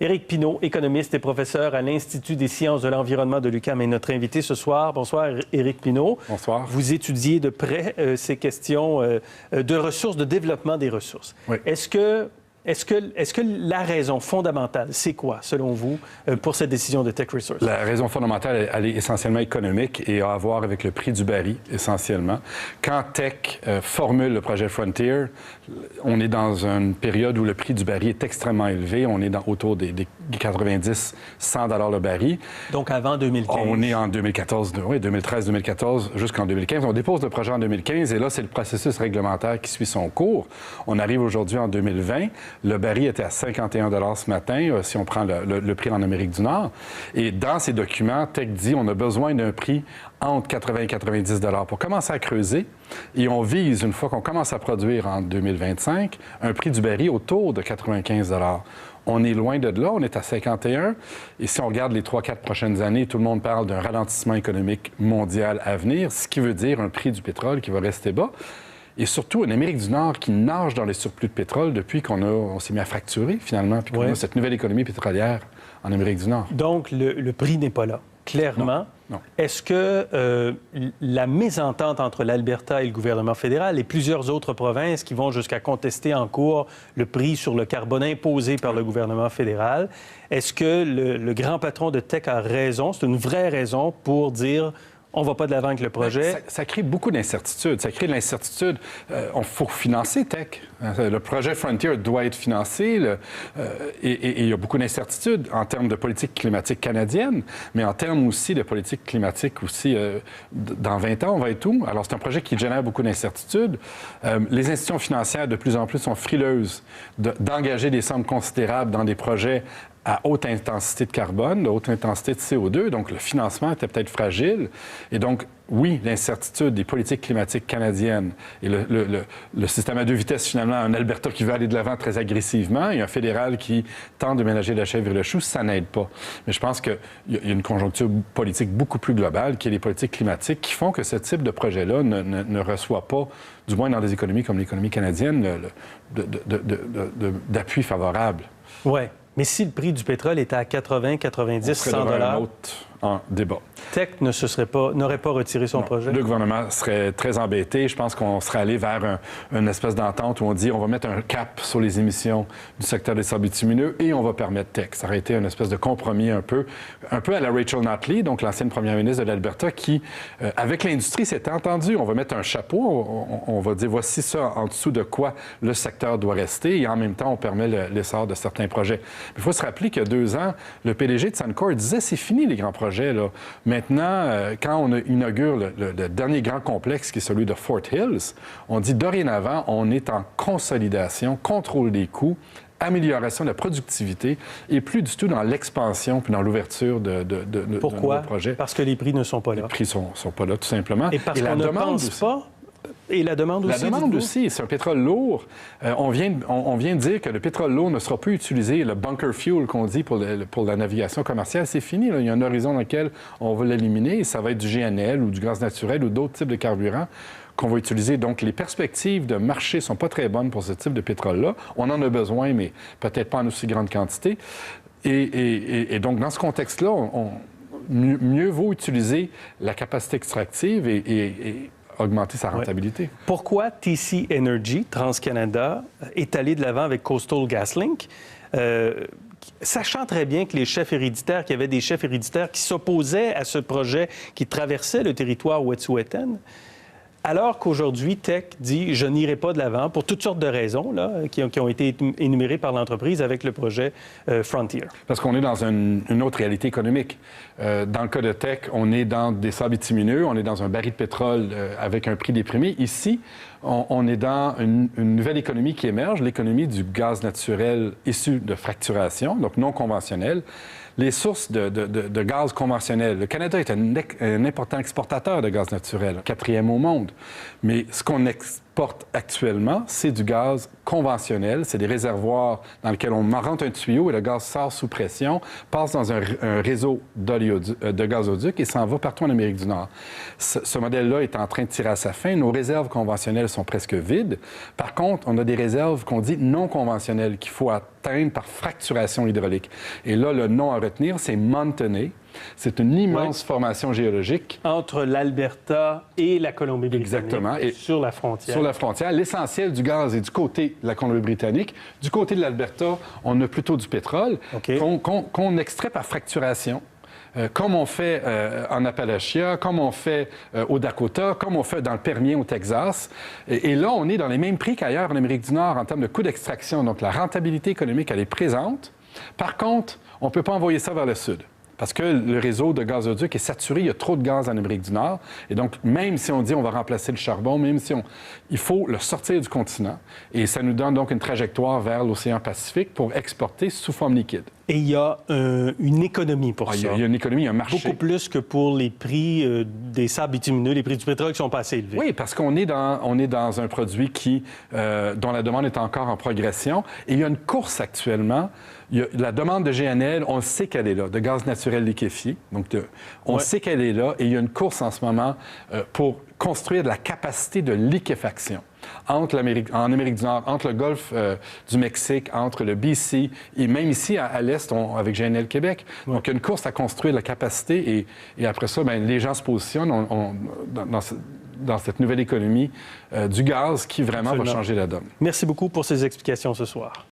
Éric Pinault, économiste et professeur à l'Institut des sciences de l'environnement de l'UQAM, est notre invité ce soir. Bonsoir, Éric Pinault. Bonsoir. Vous étudiez de près ces questions de ressources, de développement des ressources. Oui. Est-ce que la raison fondamentale, c'est quoi, selon vous, pour cette décision de Teck Resources? La raison fondamentale, elle est essentiellement économique et a à voir avec le prix du baril, essentiellement. Quand Teck formule le projet Frontier, on est dans une période où le prix du baril est extrêmement élevé. On est autour des 90-100 $ le baril. Donc avant 2015. On est en 2014, oui, 2013-2014 jusqu'en 2015. On dépose le projet en 2015 et là, c'est le processus réglementaire qui suit son cours. On arrive aujourd'hui en 2020. Le baril était à 51 $ ce matin, si on prend le prix en Amérique du Nord. Et dans ces documents, Teck dit qu'on a besoin d'un prix entre 80 et 90 $ pour commencer à creuser. Et on vise, une fois qu'on commence à produire en 2025, un prix du baril autour de 95 $. On est loin de là, on est à 51. Et si on regarde les 3-4 prochaines années, tout le monde parle d'un ralentissement économique mondial à venir, ce qui veut dire un prix du pétrole qui va rester bas. Et surtout, une Amérique du Nord qui nage dans les surplus de pétrole depuis qu'on s'est mis à fracturer, finalement, puis qu'on a cette nouvelle économie pétrolière en Amérique du Nord. Donc, le prix n'est pas là, clairement. Non. Est-ce que la mésentente entre l'Alberta et le gouvernement fédéral et plusieurs autres provinces qui vont jusqu'à contester en cours le prix sur le carbone imposé par le gouvernement fédéral, est-ce que le grand patron de Teck a raison? C'est une vraie raison pour dire... On ne va pas de l'avant avec le projet. Ça crée beaucoup d'incertitudes. Ça crée de l'incertitude. Il faut financer Teck. Le projet Frontier doit être financé. Et il y a beaucoup d'incertitudes en termes de politique climatique canadienne, mais en termes aussi de politique climatique aussi. Dans 20 ans, on va être où? Alors, c'est un projet qui génère beaucoup d'incertitudes. Les institutions financières, de plus en plus, sont frileuses d'engager des sommes considérables dans des projets à haute intensité de carbone, de haute intensité de CO2. Donc, le financement était peut-être fragile. Et donc, oui, l'incertitude des politiques climatiques canadiennes et le système à deux vitesses, finalement, un Alberta qui veut aller de l'avant très agressivement et un fédéral qui tente de ménager la chèvre et le chou, ça n'aide pas. Mais je pense qu'il y a une conjoncture politique beaucoup plus globale qui est les politiques climatiques qui font que ce type de projet-là ne reçoit pas, du moins dans des économies comme l'économie canadienne, d'appui favorable. Oui. Mais si le prix du pétrole était à 80, 90, 100 $... un autre en débat. Teck n'aurait pas retiré son projet? Le gouvernement serait très embêté. Je pense qu'on serait allé vers une espèce d'entente où on dit on va mettre un cap sur les émissions du secteur des sables bitumineux et on va permettre Teck. Ça aurait été une espèce de compromis un peu à la Rachel Notley, donc l'ancienne première ministre de l'Alberta, qui, avec l'industrie, s'était entendue. On va mettre un chapeau, on va dire voici ça en dessous de quoi le secteur doit rester et en même temps, on permet l'essor de certains projets. Il faut se rappeler qu'il y a 2 ans, le PDG de Suncor disait c'est fini les grands projets. Là. Maintenant, quand on inaugure le dernier grand complexe qui est celui de Fort Hills, on dit dorénavant, on est en consolidation, contrôle des coûts, amélioration de la productivité et plus du tout dans l'expansion puis dans l'ouverture de nouveaux projets. Parce que les prix ne sont pas là. Les prix ne sont pas là, tout simplement. Et parce qu'on ne pense pas... Et la demande aussi? La demande aussi, c'est un pétrole lourd. On vient de dire que le pétrole lourd ne sera plus utilisé, le bunker fuel qu'on dit pour la navigation commerciale, c'est fini. Là. Il y a un horizon dans lequel on va l'éliminer. Ça va être du GNL ou du gaz naturel ou d'autres types de carburants qu'on va utiliser. Donc, les perspectives de marché ne sont pas très bonnes pour ce type de pétrole-là. On en a besoin, mais peut-être pas en aussi grande quantité. Et donc, dans ce contexte-là, mieux vaut utiliser la capacité extractive et augmenter sa rentabilité. Ouais. Pourquoi TC Energy, TransCanada, est allé de l'avant avec Coastal GasLink, sachant très bien que les chefs héréditaires, qu'il y avait des chefs héréditaires qui s'opposaient à ce projet qui traversait le territoire Wet'suwet'en, alors qu'aujourd'hui, Teck dit « je n'irai pas de l'avant » pour toutes sortes de raisons là, qui ont été énumérées par l'entreprise avec le projet Frontier. Parce qu'on est dans une autre réalité économique. Dans le cas de Teck, on est dans des sables bitumineux, on est dans un baril de pétrole avec un prix déprimé. Ici, on est dans une nouvelle économie qui émerge, l'économie du gaz naturel issu de fracturation, donc non conventionnel. Les sources de gaz conventionnel. Le Canada est un important exportateur de gaz naturel, 4e au monde. Mais ce qu'on exporte exporte actuellement, c'est du gaz conventionnel. C'est des réservoirs dans lesquels on rentre un tuyau et le gaz sort sous pression, passe dans un réseau de gazoducs et s'en va partout en Amérique du Nord. Ce modèle-là est en train de tirer à sa fin. Nos réserves conventionnelles sont presque vides. Par contre, on a des réserves qu'on dit non conventionnelles qu'il faut atteindre par fracturation hydraulique. Et là, le nom à retenir, c'est Montney. C'est une immense formation géologique. Entre l'Alberta et la Colombie-Britannique. Exactement. Et sur la frontière. Sur la frontière. L'essentiel du gaz est du côté de la Colombie-Britannique. Du côté de l'Alberta, on a plutôt du pétrole qu'on extrait par fracturation. Comme on fait en Appalachia, comme on fait au Dakota, comme on fait dans le Permien au Texas. Et là, on est dans les mêmes prix qu'ailleurs en Amérique du Nord en termes de coût d'extraction. Donc, la rentabilité économique, elle est présente. Par contre, on ne peut pas envoyer ça vers le sud. Parce que le réseau de gazoducs est saturé, il y a trop de gaz en Amérique du Nord. Et donc, même si on dit on va remplacer le charbon, il faut le sortir du continent. Et ça nous donne donc une trajectoire vers l'océan Pacifique pour exporter sous forme liquide. Et il y a une économie pour ça. Il y a une économie, un marché. Beaucoup plus que pour les prix des sables bitumineux, les prix du pétrole qui sont pas assez élevés. Oui, parce qu'on est dans un produit dont la demande est encore en progression. Et il y a une course actuellement. La demande de GNL, on sait qu'elle est là, de gaz naturel liquéfié. Donc, on sait qu'elle est là. Et il y a une course en ce moment pour construire de la capacité de liquéfaction en Amérique du Nord, entre le golfe du Mexique, entre le BC et même ici à l'Est avec GNL Québec. Donc, il y a une course à construire la capacité et après ça, bien, les gens se positionnent dans cette nouvelle économie du gaz qui vraiment va changer la donne. Merci beaucoup pour ces explications ce soir.